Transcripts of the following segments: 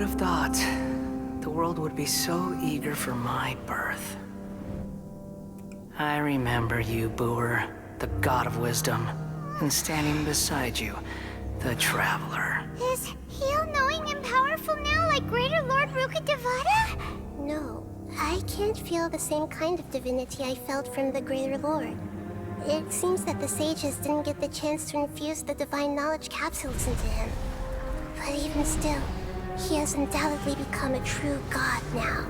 have thought the world would be so eager for my birth? I remember you, Booer, the god of wisdom, and standing beside you, the traveler. Is he all-knowing and powerful now, like Greater Lord Rukkhadevata? No, I can't feel the same kind of divinity I felt from the Greater Lord. It seems that the sages didn't get the chance to infuse the divine knowledge capsules into him. But even still, he has undoubtedly become a true god now.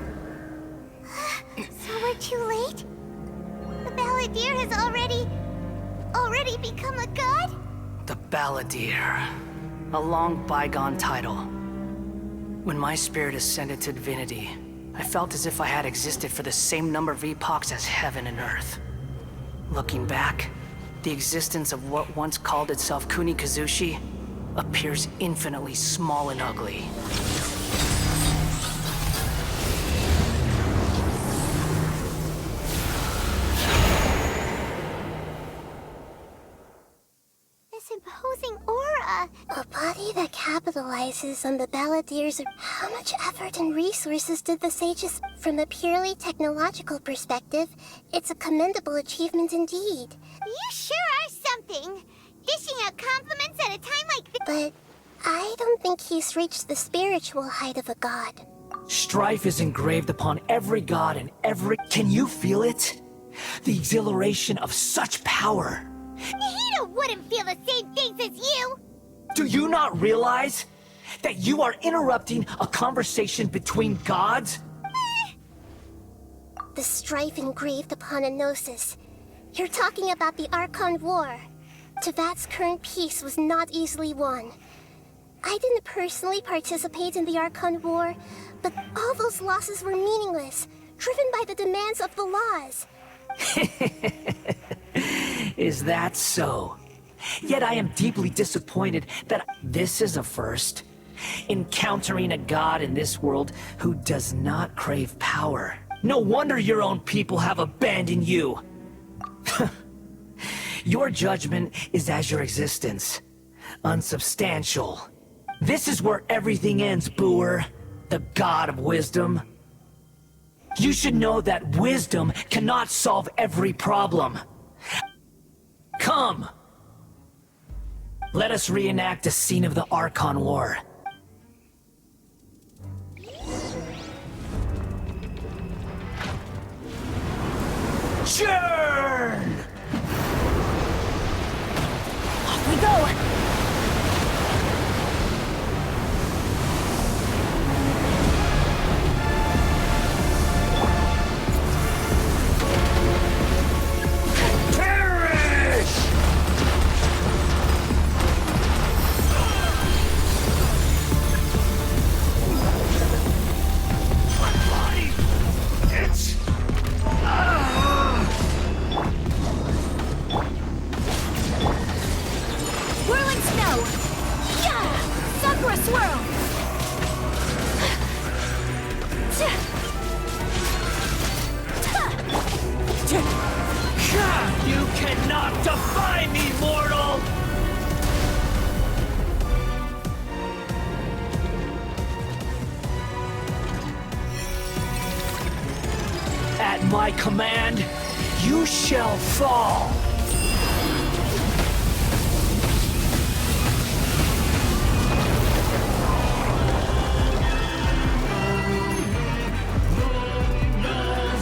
So we're too late? The Balladeer has already become a god? The Balladeer. A long bygone title. When my spirit ascended to divinity, I felt as if I had existed for the same number of epochs as heaven and earth. Looking back, the existence of what once called itself Kunikazushi appears infinitely small and ugly. This imposing aura! A body that capitalizes on the Balladeer's... How much effort and resources did the sages... From a purely technological perspective, it's a commendable achievement indeed. You sure are something! Dishing out compliments at a time like this. But I don't think he's reached the spiritual height of a god. Strife is engraved upon every god and every... Can you feel it? The exhilaration of such power. Hanida wouldn't feel the same things as you! Do you not realize that you are interrupting a conversation between gods? The strife engraved upon a gnosis. You're talking about the Arcon War. Tevat's current peace was not easily won. I didn't personally participate in the Arcon War, but all those losses were meaningless, driven by the demands of the laws. Is that so? Yet I am deeply disappointed that this is a first. Encountering a god in this world who does not crave power. No wonder your own people have abandoned you. Your judgment is as your existence. Unsubstantial. This is where everything ends, Booer. The god of wisdom. You should know that wisdom cannot solve every problem. Come! Let us reenact a scene of the Arcon War. Churn! Off we go! You cannot defy me, mortal! At my command, you shall fall!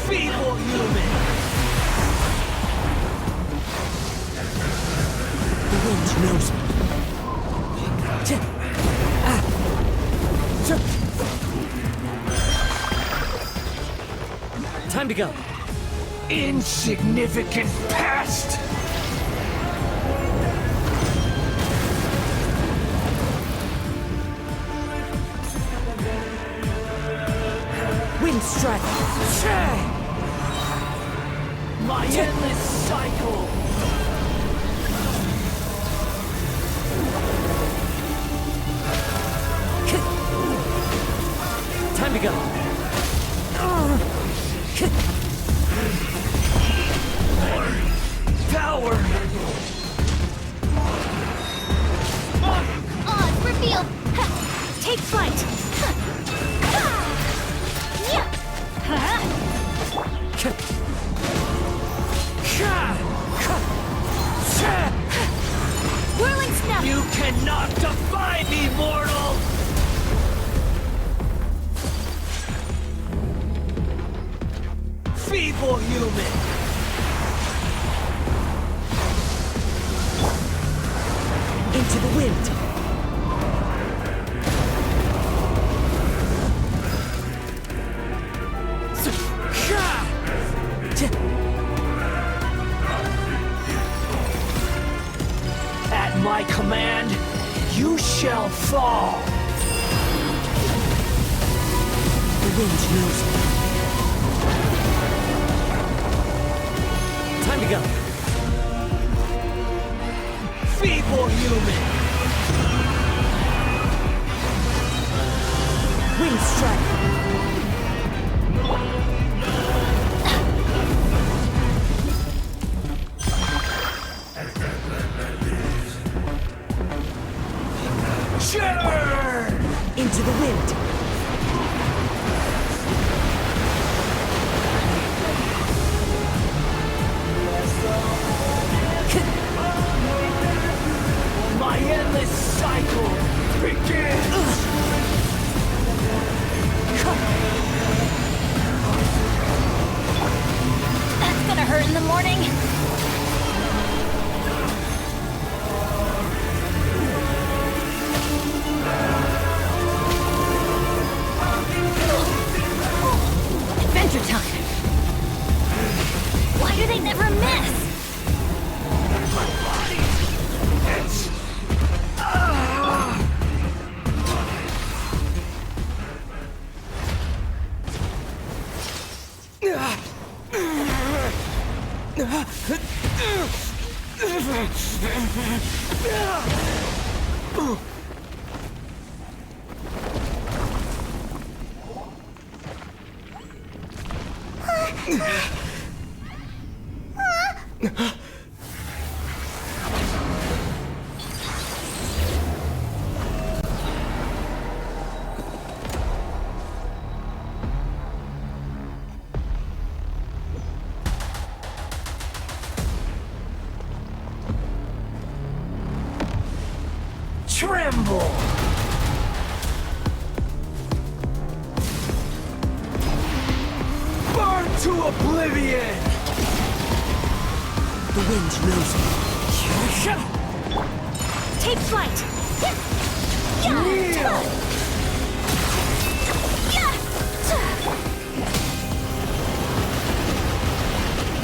Feeble human! The wind knows me. Time to go. Insignificant pest! Wind strike! My endless cycle! Time to go. Power! Oz, reveal! Take flight! You cannot defy me, mortal! Feeble human! Into the wind! At my command, you shall fall! The wind knows me. Time to go. Feeble human! Wind strike! Shere! Into the wind! My endless cycle begins! That's gonna hurt in the morning. Adventure time! Why do they never miss? My body! It's... Tremble! Burn to oblivion! The wind knows me. Take flight! Kneel!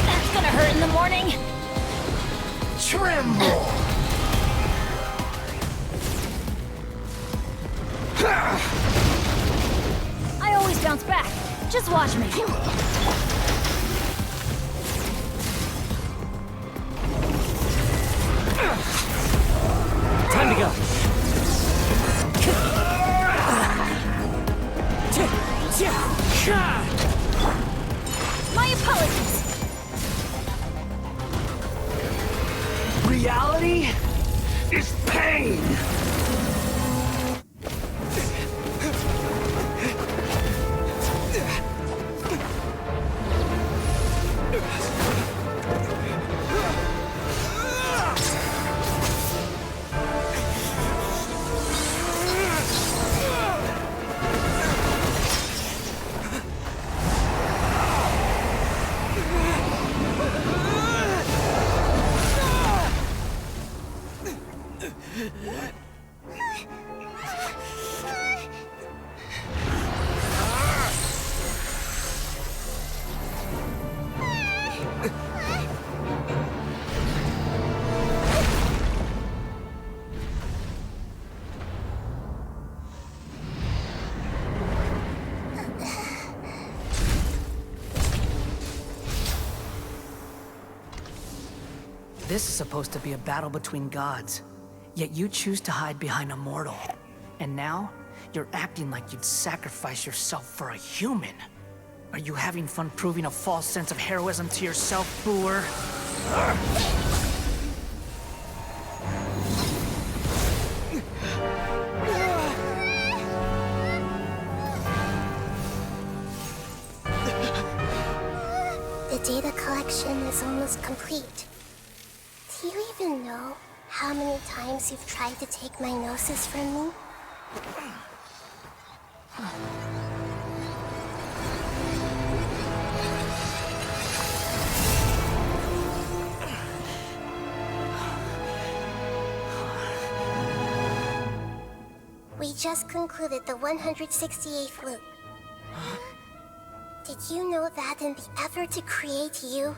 That's gonna hurt in the morning. Tremble! I always bounce back. Just watch me. Time to go. My apologies. Reality is pain! This is supposed to be a battle between gods, yet you choose to hide behind a mortal. And now, you're acting like you'd sacrifice yourself for a human. Are you having fun proving a false sense of heroism to yourself, Booer? The data collection is almost complete. Do you even know how many times you've tried to take my gnosis from me? We just concluded the 168th loop. Did you know that in the effort to create you,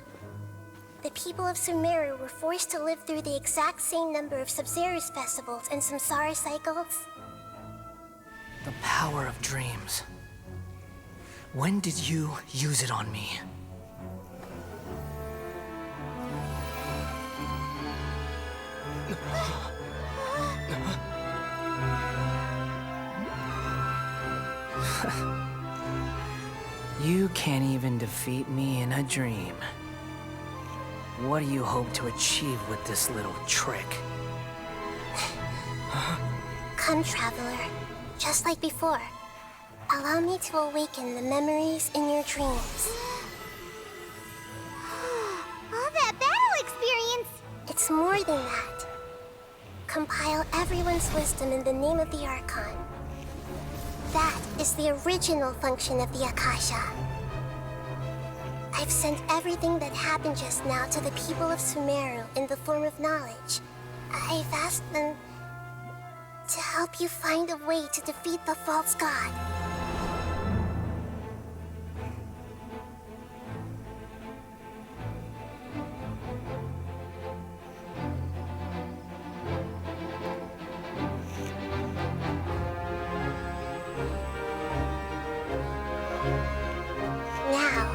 the people of Sumeru were forced to live through the exact same number of Sub-Zero's festivals and samsara cycles? The power of dreams. When did you use it on me? You can't even defeat me in a dream. What do you hope to achieve with this little trick? Come, Traveler. Just like before. Allow me to awaken the memories in your dreams. All that battle experience! It's more than that. Compile everyone's wisdom in the name of the Arcon. That is the original function of the Akasha. I've sent everything that happened just now to the people of Sumeru in the form of knowledge. I've asked them to help you find a way to defeat the false god. Now,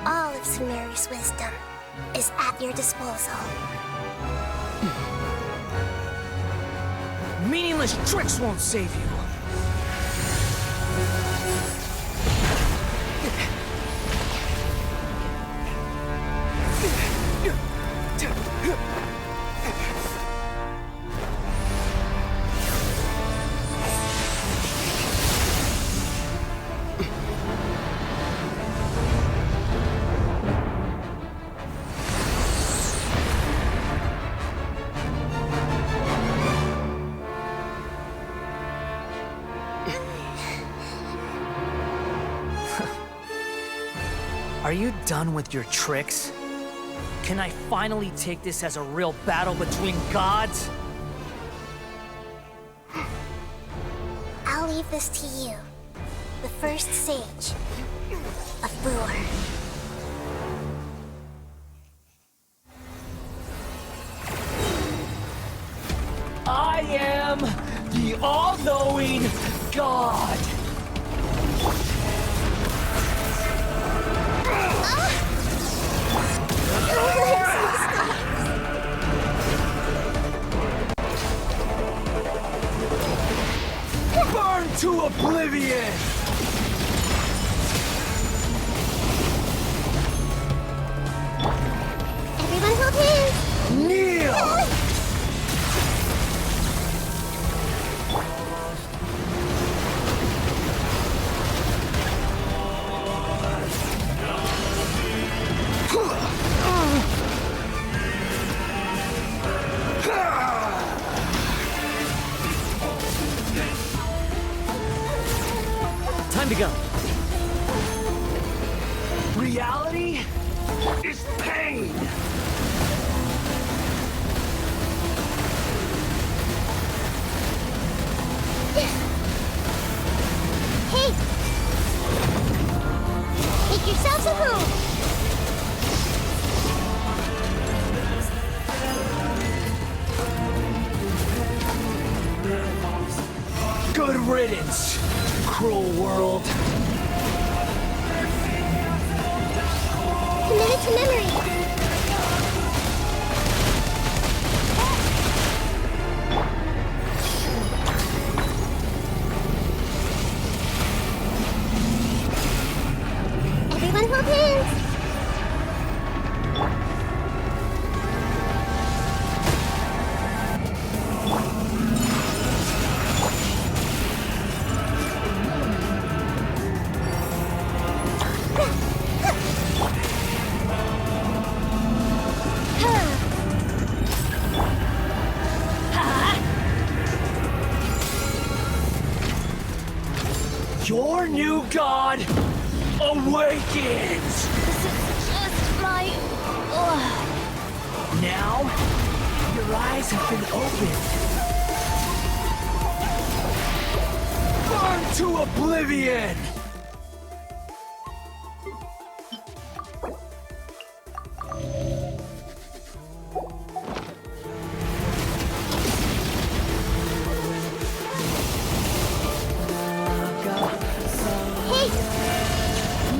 all of Sumeru's wisdom is at your disposal. Meaningless tricks won't save you. Are you done with your tricks? Can I finally take this as a real battle between gods? I'll leave this to you, the first sage of Brewer. I am the all-knowing God! Burn to oblivion! Everyone hold hands! Kneel! Time to go. Reality is pain. Hey! Make yourselves at home! Good riddance, cruel world. Committed to memory! Everyone hold hands! Your new god awakens! This is just my... Now, your eyes have been opened. Burn to oblivion!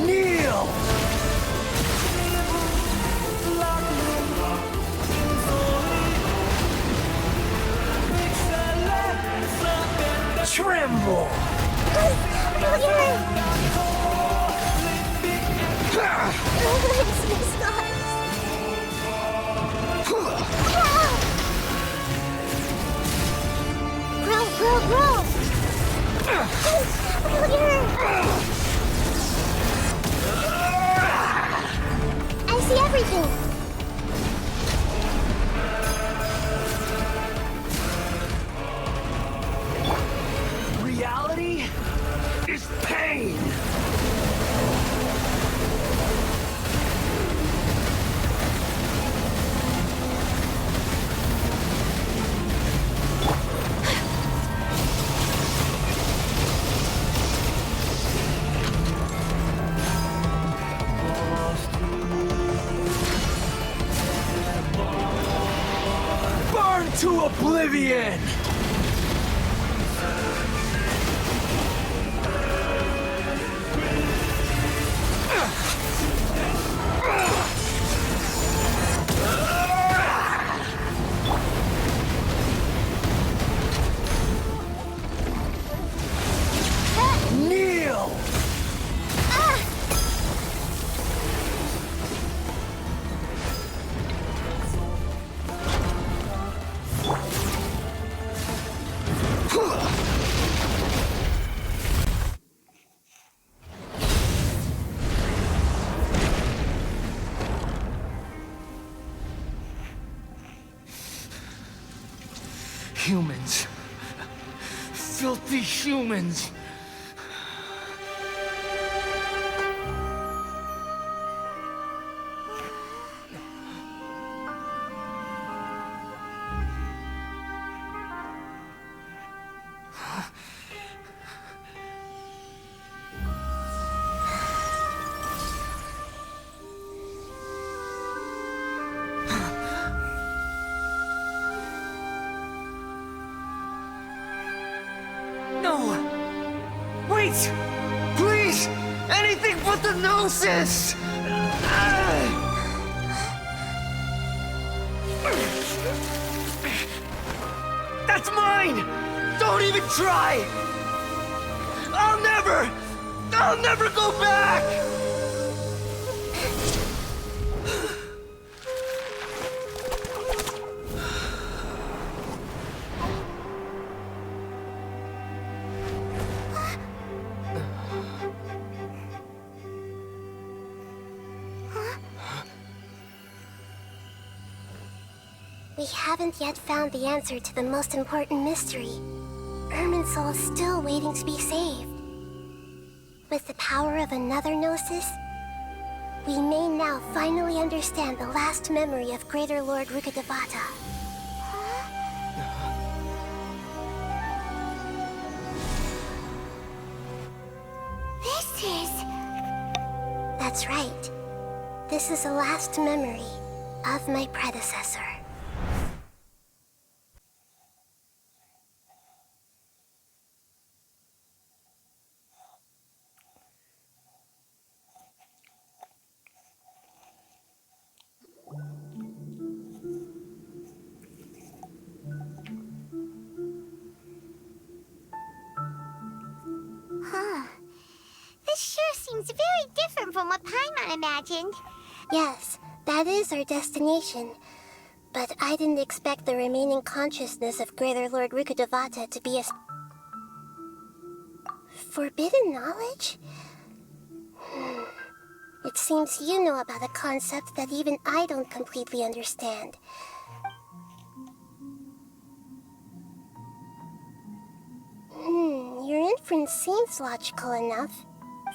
Kneel! Tremble! Grow! I see everything. Reality is pain! Burn to oblivion! Kneel! Humans. Filthy humans. No! Wait! Please! Anything but the gnosis! That's mine! Don't even try! I'll never go back! We haven't yet found the answer to the most important mystery. Irminsul is still waiting to be saved. With the power of another Gnosis, we may now finally understand the last memory of Greater Lord Rukkhadevata. This is... That's right. This is the last memory of my predecessor. This sure seems very different from what Paimon imagined. Yes, that is our destination. But I didn't expect the remaining consciousness of Greater Lord Rukkhadevata to be as... forbidden knowledge? It seems you know about a concept that even I don't completely understand. You're in inference seems logical enough.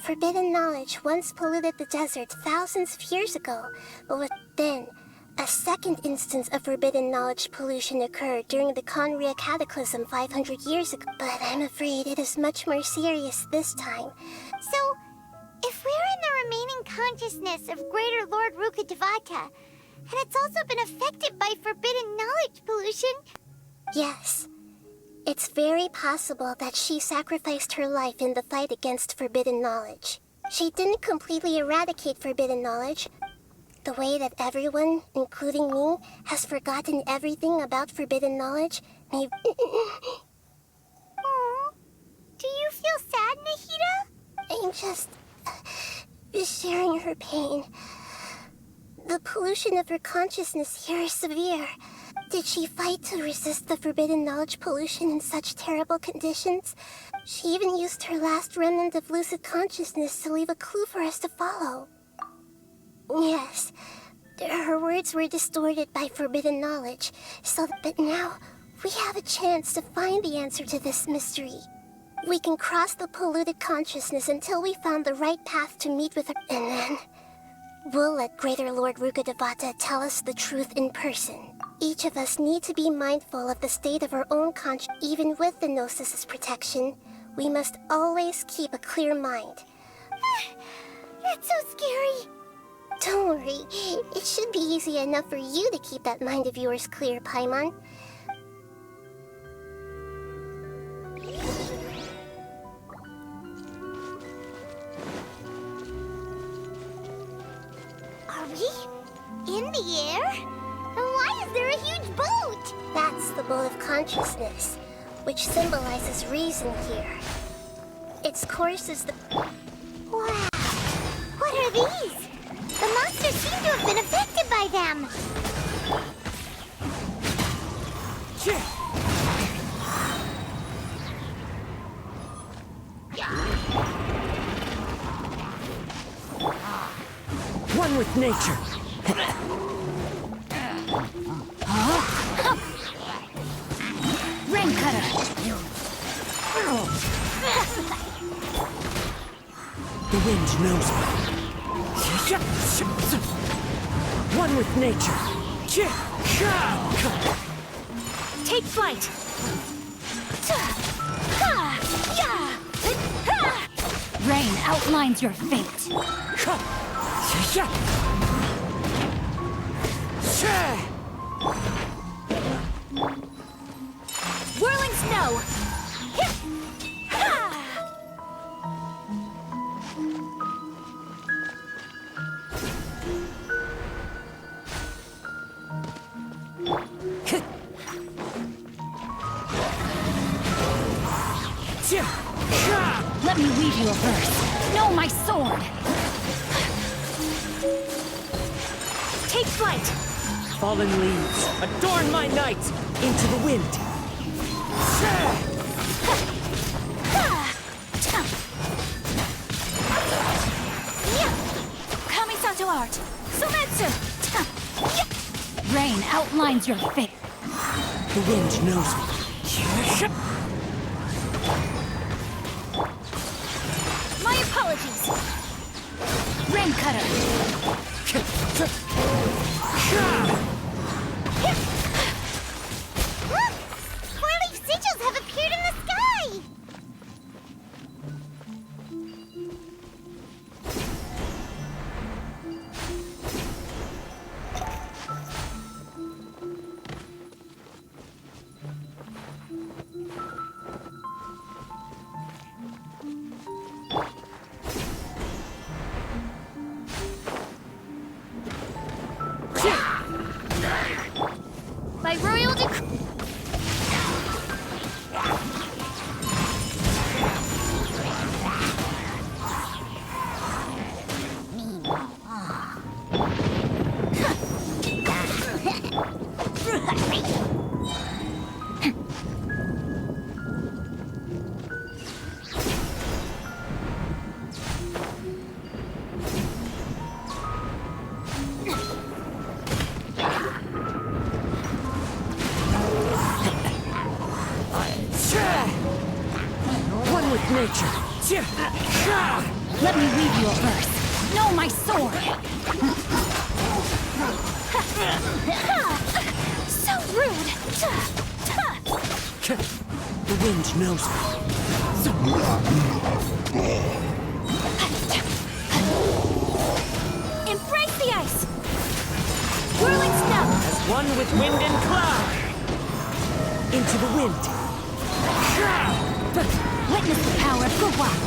Forbidden knowledge once polluted the desert thousands of years ago, but then a second instance of forbidden knowledge pollution occurred during the Conria Cataclysm 500 years ago. But I'm afraid it is much more serious this time. So, if we're in the remaining consciousness of Greater Lord Rukkhadevata, and it's also been affected by forbidden knowledge pollution... Yes. It's very possible that she sacrificed her life in the fight against forbidden knowledge. She didn't completely eradicate forbidden knowledge. The way that everyone, including me, has forgotten everything about forbidden knowledge may... Aww. Do you feel sad, Nahida? I'm just... sharing her pain. The pollution of her consciousness here is severe. Did she fight to resist the forbidden knowledge pollution in such terrible conditions? She even used her last remnant of lucid consciousness to leave a clue for us to follow. Yes, her words were distorted by forbidden knowledge, but now we have a chance to find the answer to this mystery. We can cross the polluted consciousness until we found the right path to meet with her, and then we'll let Greater Lord Rukkhadevata tell us the truth in person. Each of us need to be mindful of the state of our own conscience. Even with the Gnosis' protection, we must always keep a clear mind. That's so scary. Don't worry, it should be easy enough for you to keep that mind of yours clear, Paimon. Are we in the air? And why is there a huge boat? That's the boat of consciousness, which symbolizes reason here. Its course is the... Wow! What are these? The monsters seem to have been affected by them. One with nature. Rain cutter. The wind knows me. One with nature. Take flight. Rain outlines your fate. Whirling snow. Let me weave you a verse. Know my sword. Take flight. Fallen leaves, adorn my night into the wind. Kamisato art. Sumeru. Rain outlines your fate. The wind knows me. My apologies. Rain cutter. Look! Four-leaf sigils have appeared in the sky! By royal decree. nature. Let me read you a verse. Know my sword. So rude. The wind knows me. Embrace the ice. Whirling snow. As one with wind and cloud. Into the wind. Witness the power of Wawan.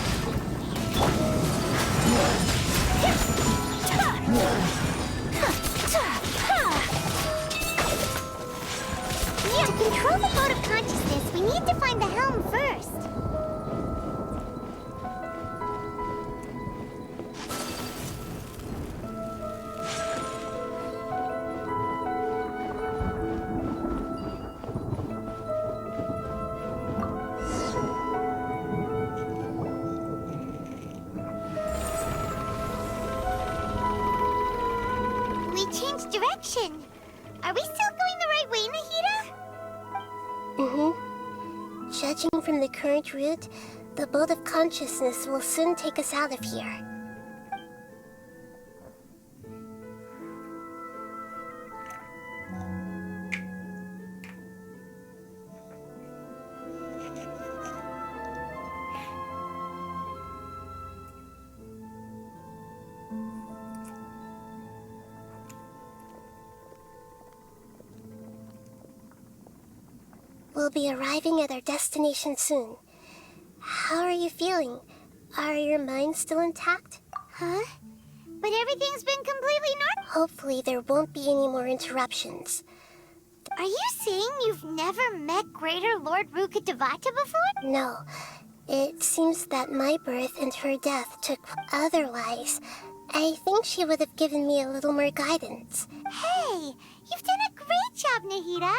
Yeah, to control the boat of consciousness, we need to find the helm first. We changed direction. Are we still going the right way, Nahida? Judging from the current route, the boat of consciousness will soon take us out of here. We'll be arriving at our destination soon. How are you feeling? Are your minds still intact? Huh? But everything's been completely normal. Hopefully there won't be any more interruptions. Are you saying you've never met Greater Lord Rukkhadevata before? No, it seems that my birth and her death took otherwise. I think she would have given me a little more guidance. Hey, you've done a great job, Nahida.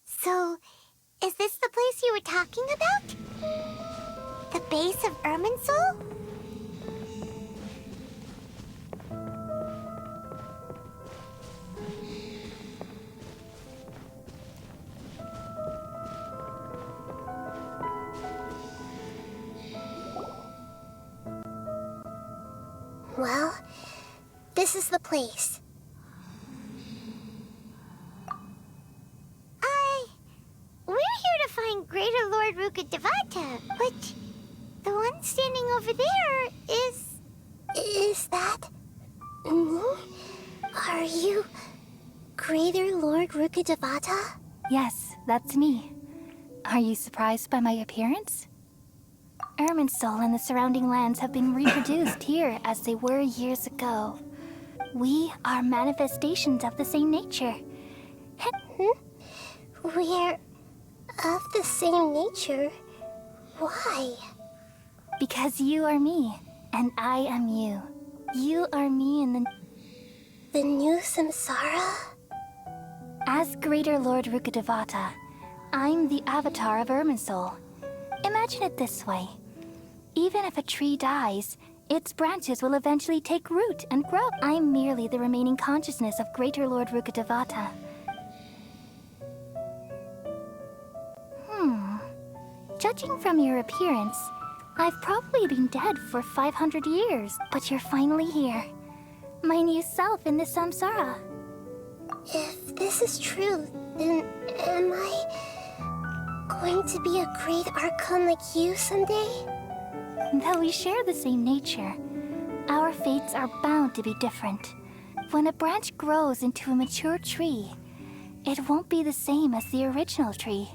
So, is this the place you were talking about? The base of Irminsul? Well, this is the place. We're here to find Greater Lord Rukkhadevata, but the one standing over there is... Is that... me? Are you... Greater Lord Rukkhadevata? Yes, that's me. Are you surprised by my appearance? Irminsul and the surrounding lands have been reproduced here as they were years ago. We are manifestations of the same nature. We're of the same nature. Why? Because you are me, and I am you. You are me in The new samsara? As Greater Lord Rukkhadevata, I'm the avatar of Irminsul. Imagine it this way. Even if a tree dies, its branches will eventually take root and grow. I'm merely the remaining consciousness of Greater Lord Rukkhadevata. Judging from your appearance, I've probably been dead for 500 years, but you're finally here. My new self in the samsara. If this is true, then am I going to be a great Arcon like you someday? Though we share the same nature, our fates are bound to be different. When a branch grows into a mature tree, it won't be the same as the original tree.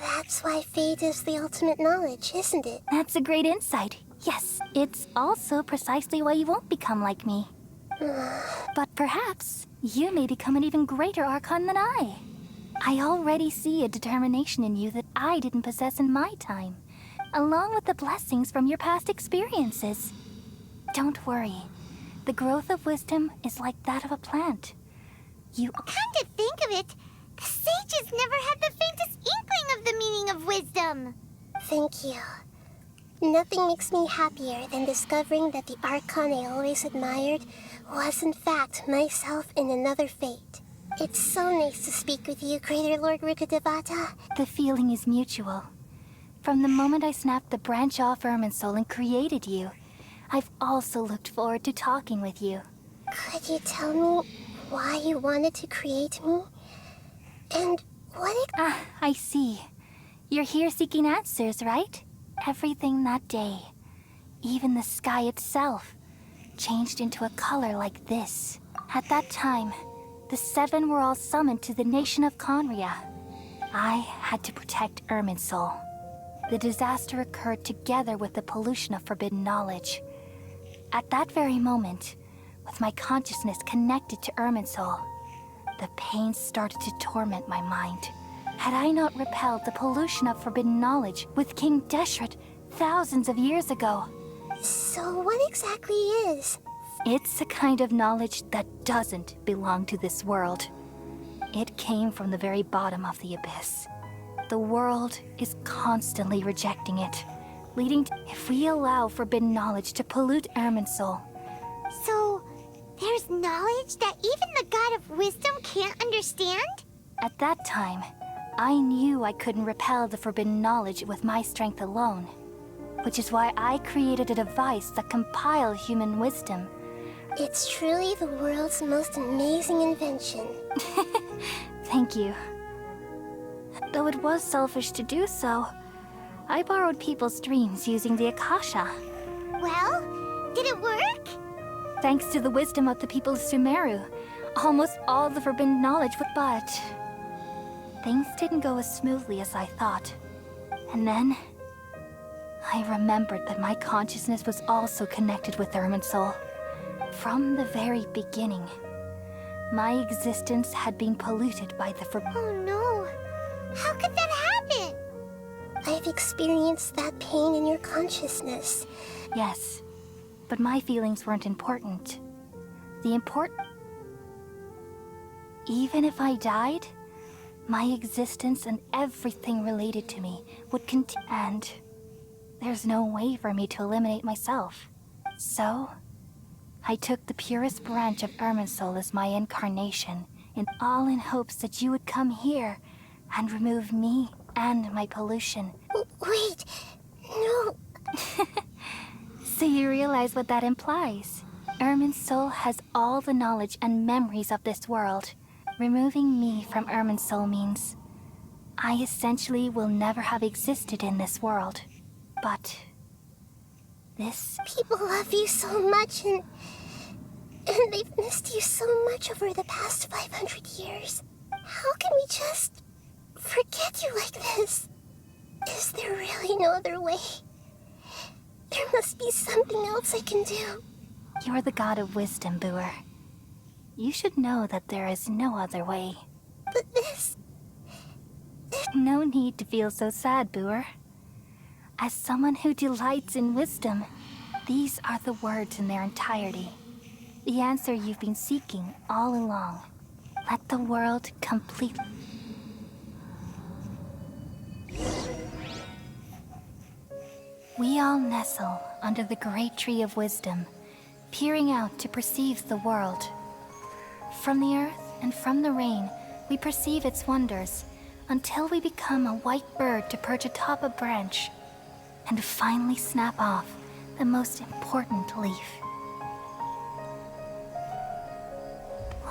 That's why fate is the ultimate knowledge, isn't it? That's a great insight. Yes, it's also precisely why you won't become like me. But perhaps you may become an even greater Archon than I. I already see a determination in you that I didn't possess in my time. along with the blessings from your past experiences. Don't worry. The growth of wisdom is like that of a plant. Come to think of it, the sages never had the faintest inkling of the meaning of wisdom. Thank you. Nothing makes me happier than discovering that the Arcon I always admired was in fact myself in another fate. It's so nice to speak with you, Greater Lord Rukkhadevata. The feeling is mutual. From the moment I snapped the branch off Irminsul and created you, I've also looked forward to talking with you. Could you tell me why you wanted to create me? And what I see. You're here seeking answers, right? Everything that day, even the sky itself, changed into a color like this. At that time, the seven were all summoned to the nation of Conria. I had to protect Irminsul. The disaster occurred together with the pollution of forbidden knowledge. At that very moment, with my consciousness connected to Irminsul, the pain started to torment my mind. Had I not repelled the pollution of forbidden knowledge with King Deshret thousands of years ago? So what exactly is? It's a kind of knowledge that doesn't belong to this world. It came from the very bottom of the abyss. The world is constantly rejecting it, leading to... If we allow forbidden knowledge to pollute Irminsul... So, there's knowledge that even the god of wisdom can't understand? At that time, I knew I couldn't repel the forbidden knowledge with my strength alone. Which is why I created a device that compiled human wisdom. It's truly the world's most amazing invention. Thank you. Though it was selfish to do so, I borrowed people's dreams using the Akasha. Well, did it work? Thanks to the wisdom of the people of Sumeru, almost all the forbidden knowledge would but... Things didn't go as smoothly as I thought. And then... I remembered that my consciousness was also connected with Irminsul. From the very beginning, my existence had been polluted by the Oh no! How could that happen? I've experienced that pain in your consciousness. Yes, but my feelings weren't important. Even if I died, my existence and everything related to me would continue. And there's no way for me to eliminate myself. So, I took the purest branch of Irminsul as my incarnation, all in hopes that you would come here and remove me and my pollution. Wait, no. So you realize what that implies? Irminsul has all the knowledge and memories of this world. Removing me from Irminsul means I essentially will never have existed in this world. But this... People love you so much and they've missed you so much over the past 500 years. How can we just forget you like this? Is there really no other way? There must be something else I can do. You're the god of wisdom, Boer. You should know that there is no other way. But this... No need to feel so sad, Boer. As someone who delights in wisdom, these are the words in their entirety. The answer you've been seeking all along. Let the world completely... We all nestle under the great tree of wisdom, peering out to perceive the world. From the earth and from the rain, we perceive its wonders, until we become a white bird to perch atop a branch, and finally snap off the most important leaf.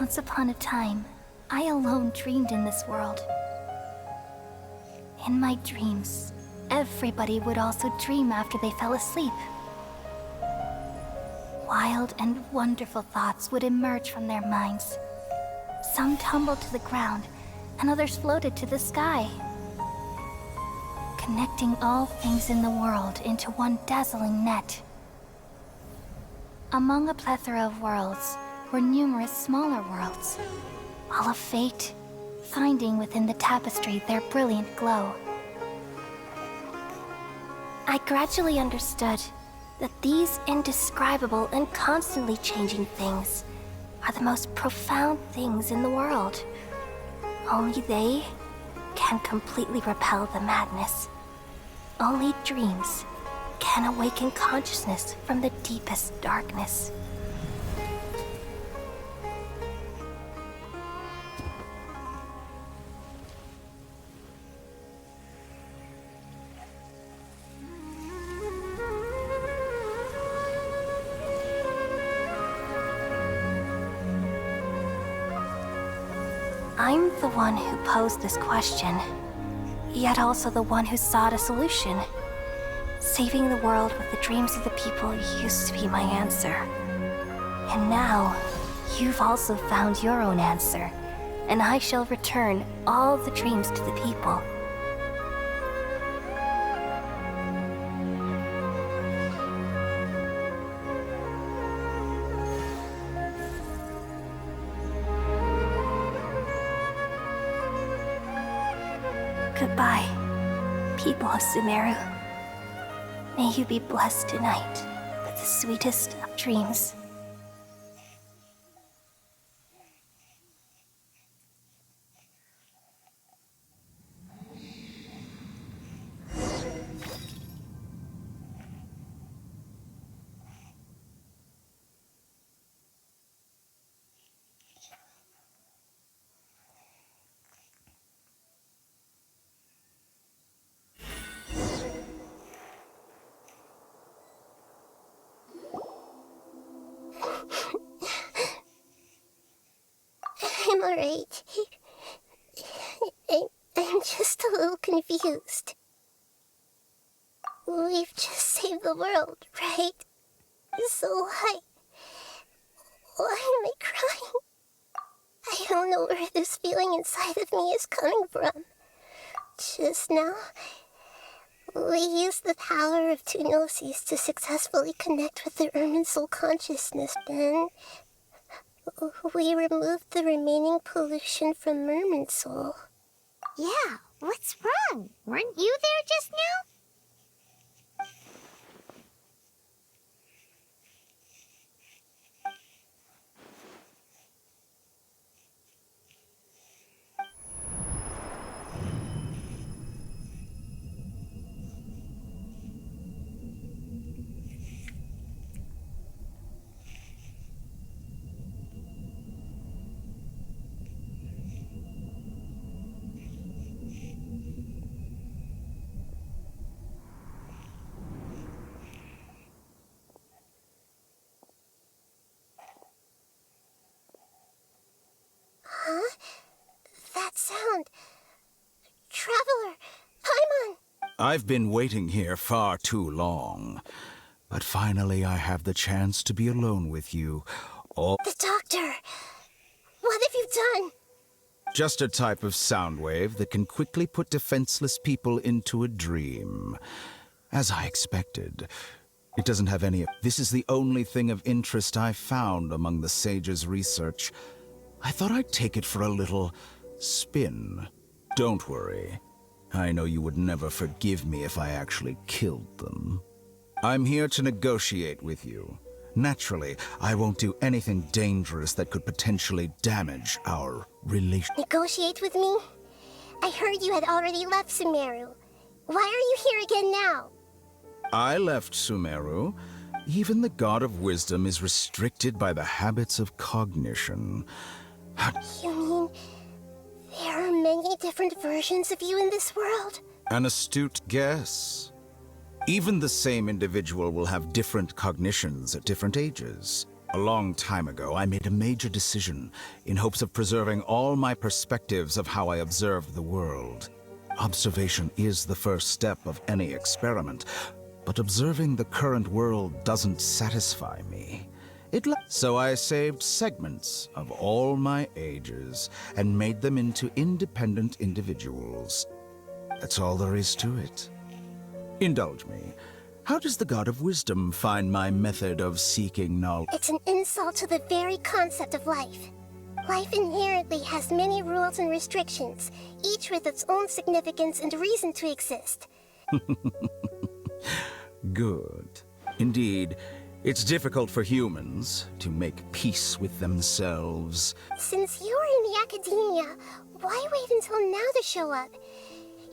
Once upon a time, I alone dreamed in this world. In my dreams, everybody would also dream after they fell asleep. Wild and wonderful thoughts would emerge from their minds. Some tumbled to the ground, and others floated to the sky, connecting all things in the world into one dazzling net. Among a plethora of worlds were numerous smaller worlds, all of fate, finding within the tapestry their brilliant glow. I gradually understood that these indescribable and constantly changing things are the most profound things in the world. Only they can completely repel the madness. Only dreams can awaken consciousness from the deepest darkness. I'm the one who posed this question, yet also the one who sought a solution. Saving the world with the dreams of the people used to be my answer. And now, you've also found your own answer, and I shall return all the dreams to the people. Goodbye, people of Sumeru. May you be blessed tonight with the sweetest of dreams. I'm alright. I'm just a little confused. We've just saved the world, right? So why am I crying? I don't know where this feeling inside of me is coming from. Just now, we used the power of two gnosis to successfully connect with the Ermin soul consciousness. Then we removed the remaining pollution from Merman Soul. Yeah, what's wrong? Weren't you there just now? Huh? That sound. Traveler, Paimon! I've been waiting here far too long. But finally I have the chance to be alone with you. The doctor! What have you done? Just a type of sound wave that can quickly put defenseless people into a dream. As I expected. It doesn't have any... This is the only thing of interest I found among the sage's research. I thought I'd take it for a little spin. Don't worry. I know you would never forgive me if I actually killed them. I'm here to negotiate with you. Naturally, I won't do anything dangerous that could potentially damage our relation. Negotiate with me? I heard you had already left Sumeru. Why are you here again now? I left Sumeru. Even the God of Wisdom is restricted by the habits of cognition. You mean there are many different versions of you in this world? An astute guess. Even the same individual will have different cognitions at different ages. A long time ago, I made a major decision in hopes of preserving all my perspectives of how I observed the world. Observation is the first step of any experiment, but observing the current world doesn't satisfy me. So I saved segments of all my ages and made them into independent individuals. That's all there is to it. Indulge me. How does the God of Wisdom find my method of seeking knowledge? It's an insult to the very concept of life. Life inherently has many rules and restrictions, each with its own significance and reason to exist. Good. Indeed, it's difficult for humans to make peace with themselves. Since you are in the academia, why wait until now to show up?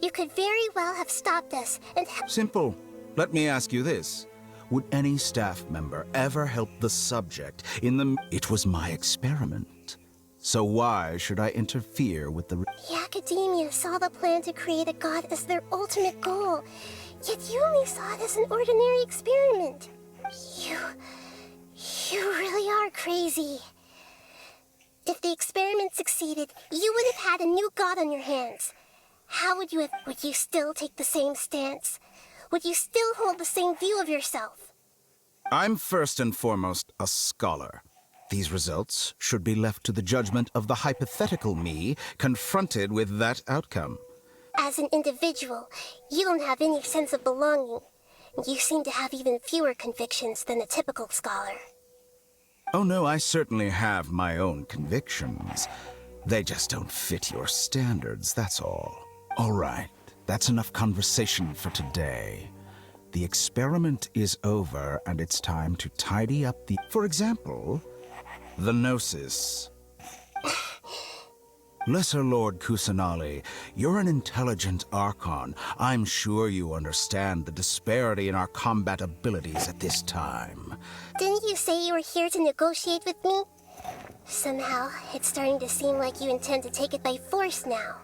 You could very well have stopped us and Simple. Let me ask you this. Would any staff member ever help the subject in the... It was my experiment. So why should I interfere with the... The academia saw the plan to create a god as their ultimate goal, yet you only saw it as an ordinary experiment. You really are crazy. If the experiment succeeded, you would have had a new god on your hands. How would you have... Would you still take the same stance? Would you still hold the same view of yourself? I'm first and foremost a scholar. These results should be left to the judgment of the hypothetical me confronted with that outcome. As an individual, you don't have any sense of belonging. You seem to have even fewer convictions than a typical scholar. Oh no, I certainly have my own convictions. They just don't fit your standards, that's all. All right, that's enough conversation for today. The experiment is over, and it's time to tidy up the... For example, the Gnosis. Lesser Lord Kusanali, you're an intelligent Arcon. I'm sure you understand the disparity in our combat abilities at this time. Didn't you say you were here to negotiate with me? Somehow, it's starting to seem like you intend to take it by force now.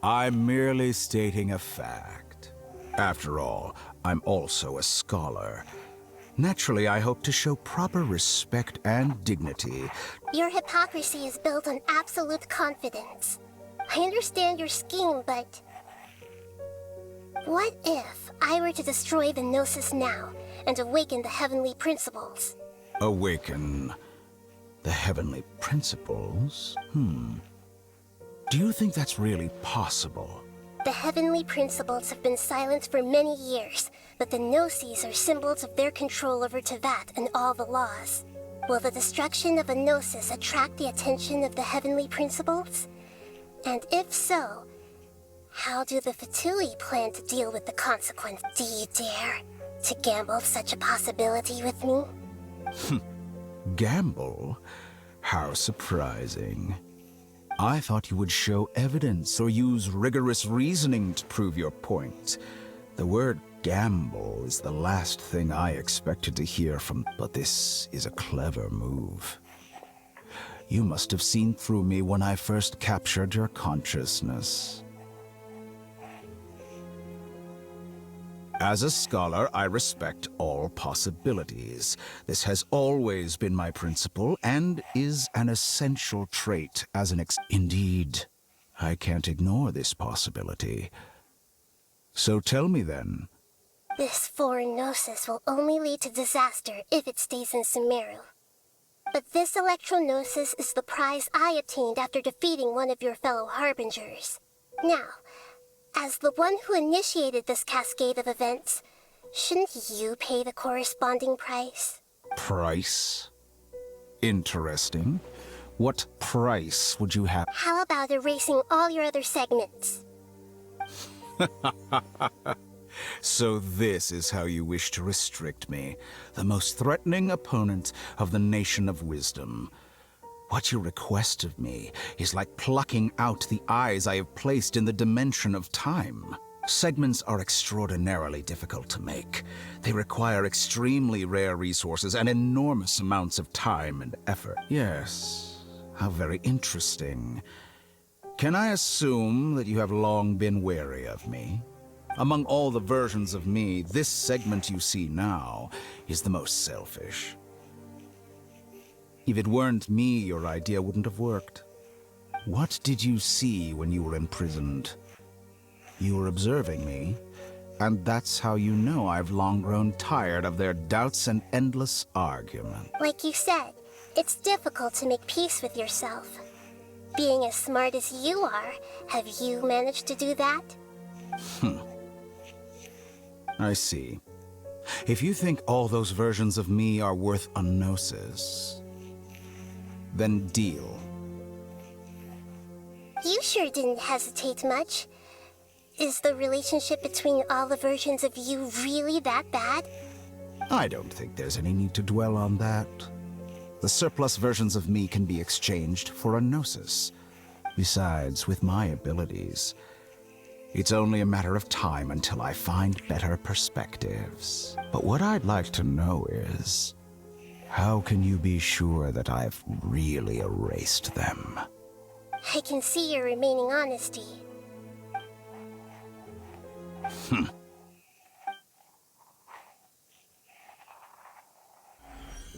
I'm merely stating a fact. After all, I'm also a scholar. Naturally, I hope to show proper respect and dignity. Your hypocrisy is built on absolute confidence. I understand your scheme, but... What if I were to destroy the Gnosis now and awaken the heavenly principles? Awaken the heavenly principles? Do you think that's really possible? The heavenly principles have been silent for many years, but the Gnosis are symbols of their control over Tevat and all the laws. Will the destruction of a Gnosis attract the attention of the heavenly principles? And if so, how do the Fatui plan to deal with the consequence? Do you dare to gamble such a possibility with me? Gamble? How surprising. I thought you would show evidence or use rigorous reasoning to prove your point. The word gamble is the last thing I expected to hear from, but this is a clever move. You must have seen through me when I first captured your consciousness. As a scholar, I respect all possibilities. This has always been my principle and is an essential trait as an Indeed, I can't ignore this possibility. So tell me then. This foreign Gnosis will only lead to disaster if it stays in Sumeru. But this Electro-Gnosis is the prize I obtained after defeating one of your fellow Harbingers. Now, as the one who initiated this cascade of events, shouldn't you pay the corresponding price? Price? Interesting. What price would you have? How about erasing all your other segments? So this is how you wish to restrict me, the most threatening opponent of the Nation of Wisdom. What you request of me is like plucking out the eyes I have placed in the dimension of time. Segments are extraordinarily difficult to make. They require extremely rare resources and enormous amounts of time and effort. Yes, how very interesting. Can I assume that you have long been wary of me? Among all the versions of me, this segment you see now is the most selfish. If it weren't me, your idea wouldn't have worked. What did you see when you were imprisoned? You were observing me, and that's how you know I've long grown tired of their doubts and endless argument. Like you said, it's difficult to make peace with yourself. Being as smart as you are, have you managed to do that? I see. If you think all those versions of me are worth a gnosis, then deal. You sure didn't hesitate much. Is the relationship between all the versions of you really that bad? I don't think there's any need to dwell on that. The surplus versions of me can be exchanged for a gnosis. Besides, with my abilities, it's only a matter of time until I find better perspectives. But what I'd like to know is, how can you be sure that I've really erased them? I can see your remaining honesty.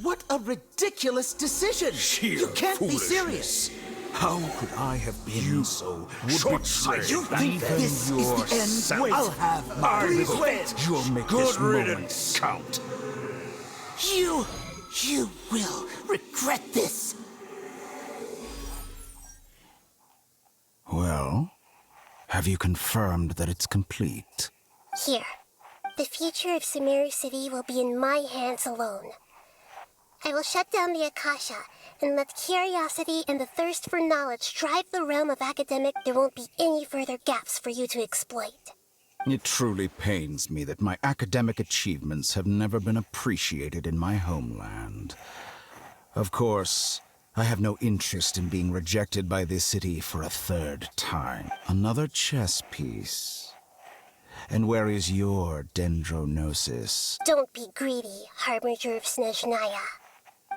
What a ridiculous decision! You can't be serious! How could I have been so short-sighted? You think this is the end? I'll have my revenge! You'll make this moment count. You will regret this! Well, have you confirmed that it's complete? Here. The future of Sumeru City will be in my hands alone. I will shut down the Akasha and let curiosity and the thirst for knowledge drive the realm of academic. There won't be any further gaps for you to exploit. It truly pains me that my academic achievements have never been appreciated in my homeland. Of course, I have no interest in being rejected by this city for a third time. Another chess piece. And where is your dendronosis? Don't be greedy, Harbinger of Snezhnaya.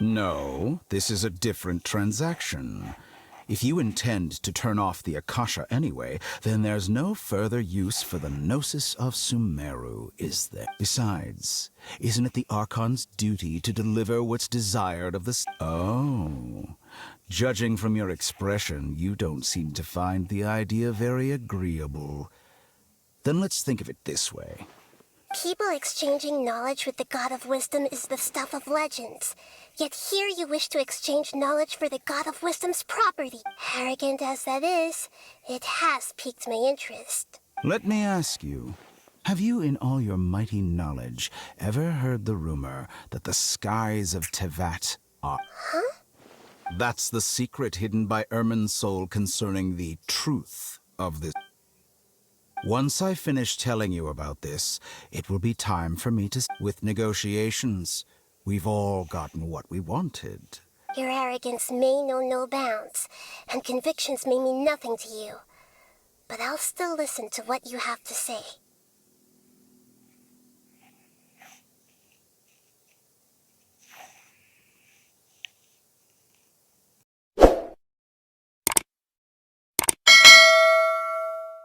No, this is a different transaction. If you intend to turn off the Akasha anyway, then there's no further use for the Gnosis of Sumeru, is there? Besides, isn't it the Archon's duty to deliver what's desired of the Oh. Judging from your expression, you don't seem to find the idea very agreeable. Then let's think of it this way. People exchanging knowledge with the God of Wisdom is the stuff of legends. Yet here you wish to exchange knowledge for the God of Wisdom's property. Arrogant as that is, it has piqued my interest. Let me ask you, have you in all your mighty knowledge ever heard the rumor that the skies of Tevat are... Huh? That's the secret hidden by Ermin's soul concerning the truth of this. Once I finish telling you about this, it will be time for me to... With negotiations, we've all gotten what we wanted. Your arrogance may know no bounds, and convictions may mean nothing to you. But I'll still listen to what you have to say.